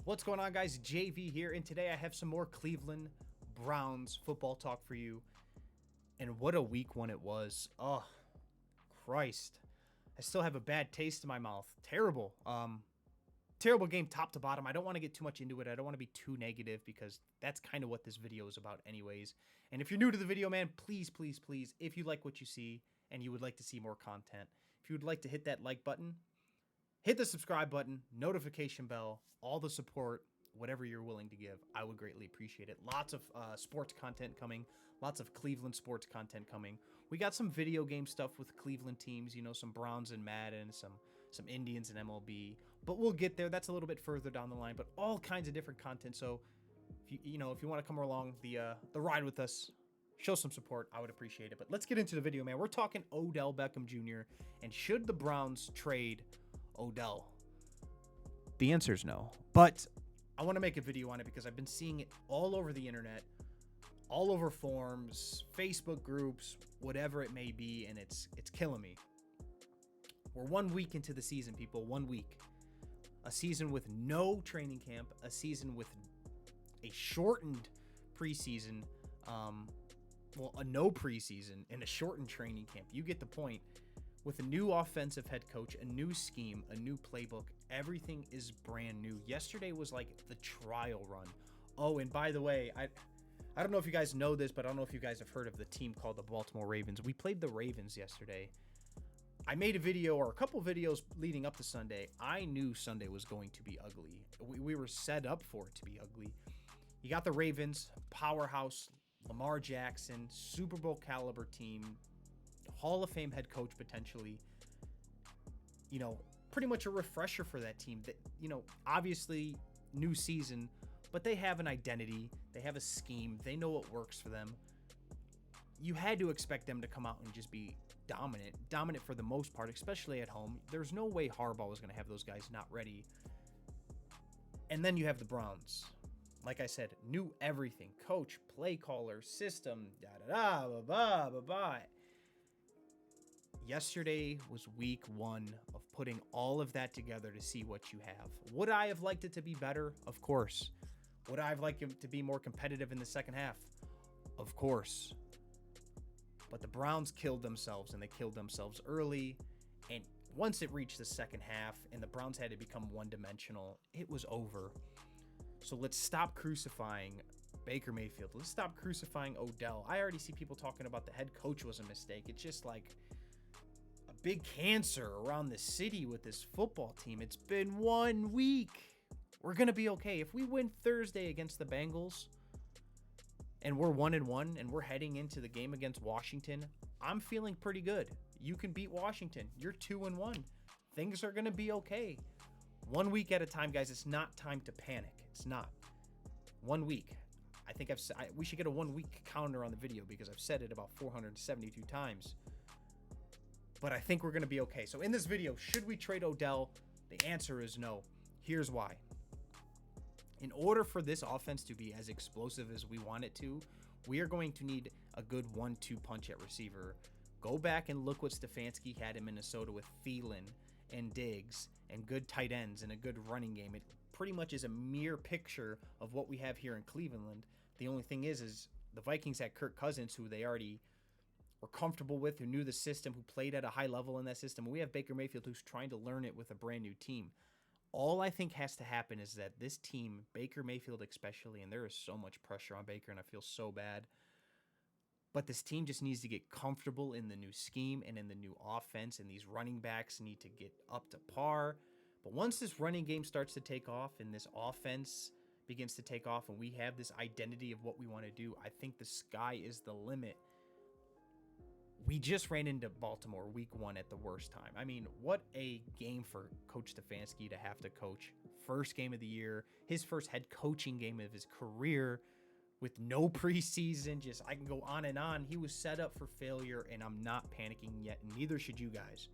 What's going on, guys? JV here, and today I have some more Cleveland Browns football talk for you. And what a week one it was. Oh, Christ. I still have a bad taste in my mouth. Terrible. Terrible game top to bottom. I don't want to get too much into it. I don't want to be too negative because that's kind of what this video is about anyways. And if you're new to the video, man, please, if you like what you see and you would like to see more content, if you would like to hit that like button, hit the subscribe button, notification bell, all the support, whatever you're willing to give. I would greatly appreciate it. Lots of sports content coming. Lots of Cleveland sports content coming. We got some video game stuff with Cleveland teams, you know, some Browns and Madden, some Indians and MLB. But we'll get there. That's a little bit further down the line. But all kinds of different content. So, if you want to come along the ride with us, show some support, I would appreciate it. But let's get into the video, man. We're talking Odell Beckham Jr. and should the Browns trade Odell? The answer is no. But I want to make a video on it because I've been seeing it all over the internet, all over forums, Facebook groups, whatever it may be, and it's killing me. We're 1 week into the season, people. 1 week. A season with no training camp, a season with a shortened preseason, a no preseason and a shortened training camp. You get the point. With a new offensive head coach, a new scheme, a new playbook, everything is brand new. Yesterday was like the trial run. Oh, and by the way, I don't know if you guys know this, but I don't know if you guys have heard of the team called the Baltimore Ravens. We played the Ravens yesterday. I made a video or a couple videos leading up to Sunday. I knew Sunday was going to be ugly. We were set up for it to be ugly. You got the Ravens, powerhouse, Lamar Jackson, Super Bowl caliber team, Hall of Fame head coach potentially, pretty much a refresher for that team. That, obviously new season, but they have an identity, they have a scheme, they know what works for them. You had to expect them to come out and just be dominant for the most part, especially at home. There's no way Harbaugh was going to have those guys not ready. And then you have the Browns. Like I said, knew everything: coach, play caller, system, blah. Yesterday was week one of putting all of that together to see what you have. Would I have liked it to be better? Of course. Would I have liked it to be more competitive in the second half? Of course. But the Browns killed themselves, and they killed themselves early. And once it reached the second half and the Browns had to become one-dimensional, it was over. So let's stop crucifying Baker Mayfield. Let's stop crucifying Odell. I already see people talking about the head coach was a mistake. It's just like a big cancer around the city with this football team. It's been 1 week. We're going to be okay. If we win Thursday against the Bengals and we're 1-1 and we're heading into the game against Washington, I'm feeling pretty good. You can beat Washington. You're 2-1. Things are going to be okay. 1 week at a time, guys. It's not time to panic. It's not. 1 week. I think we should get a 1 week counter on the video because I've said it about 472 times. But I think we're going to be okay. So in this video, should we trade Odell? The answer is no. Here's why. In order for this offense to be as explosive as we want it to, we are going to need a good 1-2 punch at receiver. Go back and look what Stefanski had in Minnesota with Thielen and Diggs and good tight ends and a good running game. It pretty much is a mere picture of what we have here in Cleveland. The only thing is the Vikings had Kirk Cousins, who they already were comfortable with, who knew the system, who played at a high level in that system. We have Baker Mayfield, who's trying to learn it with a brand new team. All I think has to happen is that this team, Baker Mayfield especially, and there is so much pressure on Baker, and I feel so bad, but this team just needs to get comfortable in the new scheme and in the new offense, and these running backs need to get up to par. But once this running game starts to take off and this offense begins to take off and we have this identity of what we want to do, I think the sky is the limit. We just ran into Baltimore week one at the worst time. I mean, what a game for Coach Stefanski to have to coach. First game of the year, his first head coaching game of his career with no preseason. Just, I can go on and on. He was set up for failure, and I'm not panicking yet, and neither should you guys.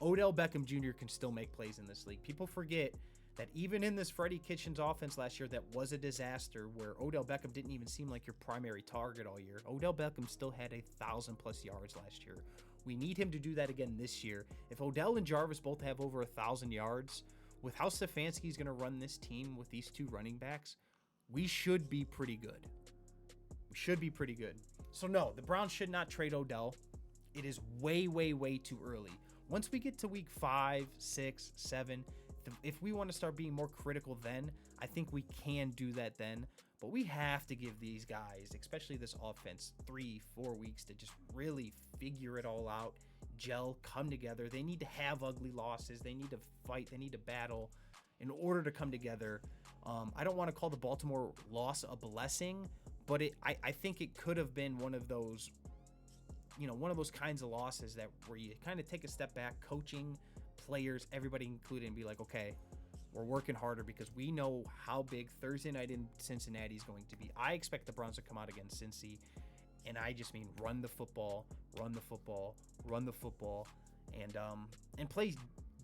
Odell Beckham Jr. can still make plays in this league. People forget that even in this Freddie Kitchens offense last year that was a disaster, where Odell Beckham didn't even seem like your primary target all year, Odell Beckham still had 1,000+ yards last year. We need him to do that again this year. If Odell and Jarvis both have over 1,000 yards, with how Stefanski's going to run this team with these two running backs, we should be pretty good. We should be pretty good. So no, the Browns should not trade Odell. It is way, way, way too early. Once we get to week 5, 6, 7, if we want to start being more critical then, I think we can do that then. But we have to give these guys, especially this offense, 3-4 weeks to just really figure it all out, gel, come together. They need to have ugly losses. They need to fight. They need to battle in order to come together. I don't want to call the Baltimore loss a blessing, but I think it could have been one of those, one of those kinds of losses that where you kind of take a step back, coaching, players, everybody included, and be like, okay, we're working harder because we know how big Thursday night in Cincinnati is going to be. I expect the Browns to come out against Cincy, and I just mean run the football, and play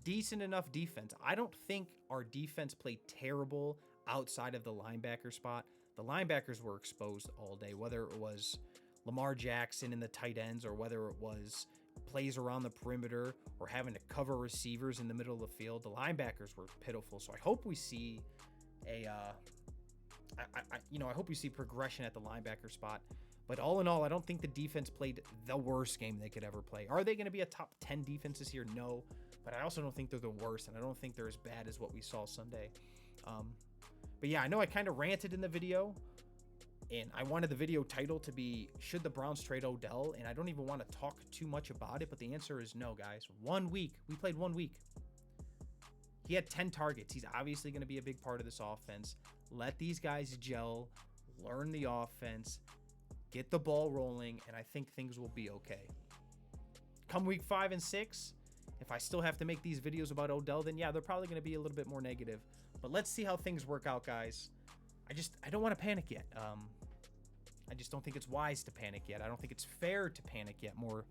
decent enough defense. I don't think our defense played terrible outside of the linebacker spot. The linebackers were exposed all day, whether it was Lamar Jackson in the tight ends or whether it was plays around the perimeter or having to cover receivers in the middle of the field. The linebackers were pitiful. So I hope we see I hope we see progression at the linebacker spot. But all in all, I don't think the defense played the worst game they could ever play. Are they going to be a top 10 defense this year? No. But I also don't think they're the worst, and I don't think they're as bad as what we saw Sunday. But yeah, I know I kind of ranted in the video, and I wanted the video title to be, should the Browns trade Odell? And I don't even want to talk too much about it, but the answer is no, guys. 1 week. We played 1 week. He had 10 targets. He's obviously going to be a big part of this offense. Let these guys gel, learn the offense, get the ball rolling, and I think things will be okay. Come week 5 and 6, if I still have to make these videos about Odell, then yeah, they're probably going to be a little bit more negative. But let's see how things work out, guys. I don't want to panic yet. I just don't think it's wise to panic yet. I don't think it's fair to panic yet. More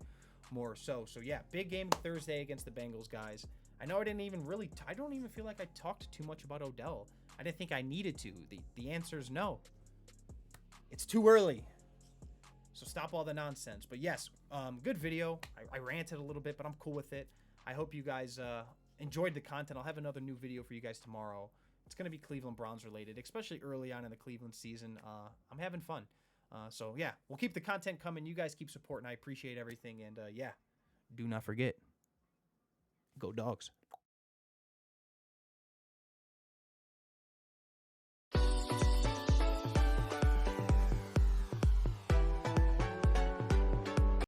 so. So yeah, big game Thursday against the Bengals, guys. I know I didn't even I don't even feel like I talked too much about Odell. I didn't think I needed to. The answer is no. It's too early. So stop all the nonsense. But yes, good video. I ranted a little bit, but I'm cool with it. I hope you guys enjoyed the content. I'll have another new video for you guys tomorrow. It's going to be Cleveland Browns related, especially early on in the Cleveland season. I'm having fun. So yeah, we'll keep the content coming. You guys keep supporting. I appreciate everything. And yeah, do not forget, go Dogs.